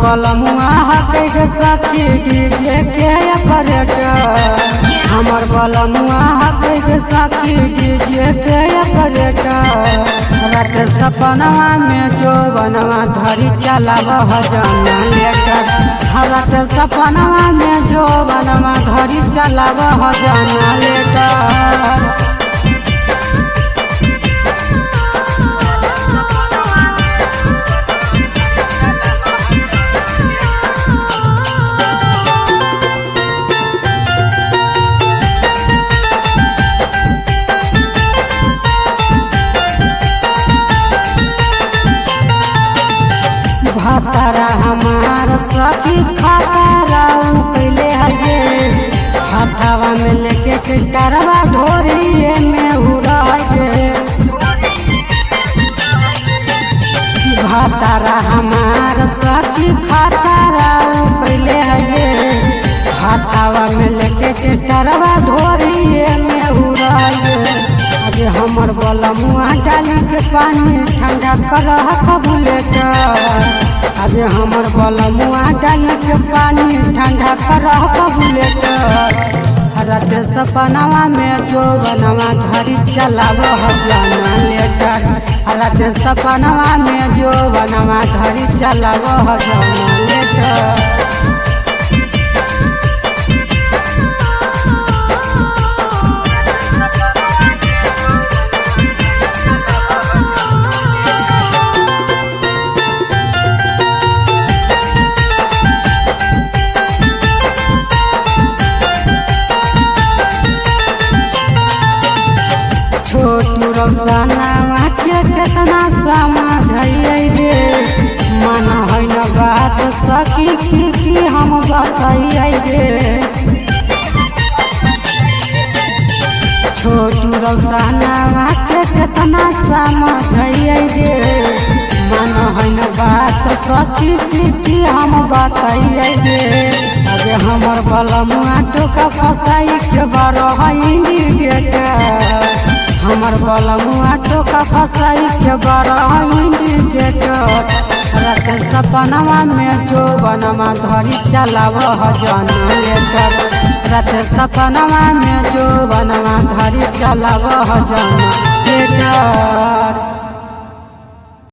बलमुआ हके के सखी डीजे के ऑपरेटर हमर बलमुआ हके के सखी डीजे के ऑपरेटर रात सपनवा में जो बनवा धरी चलाव हजना लेकर रात सपनवा में जो बनवा धरी चलाव हजना लेकर भतरा हमार सखी खतरा पहले है हथावा में लेके किस्टरवा ढोरिए में उड़ाए भतरा हमार सखी खतरा पहले है हथावा में लेके किस्टरवा ढोरिए में उड़ाए अरे हमर बलमुआ डाली के पानी ठंडा कर कबूलेटर अरे हमर बलमुआ डाली के पानी ठंडा कर कबूलेटर रात सपनवा में जो बनवा घड़ी चलाव हजना लेटर रात सपनवा में जो बनवा घड़ी चलाव हजना लेटर छोटू रोशनवा के कितना समझिए रे मन है न बात सखी की हम बताइए रे छोटू रोशनवा के कितना समझिए रे मन है न बात सखी की हम बताइए रे अरे हमर बलमुआ टोका फसाई के बड़ है हमर बलमुआ टोका फसाई के बड़ इंडिकेटर रात सपनवा में जो बनवा धरी चलाव हजना लेटर रात सपनवा में जो बनवा धरी चलाव हजना लेटर।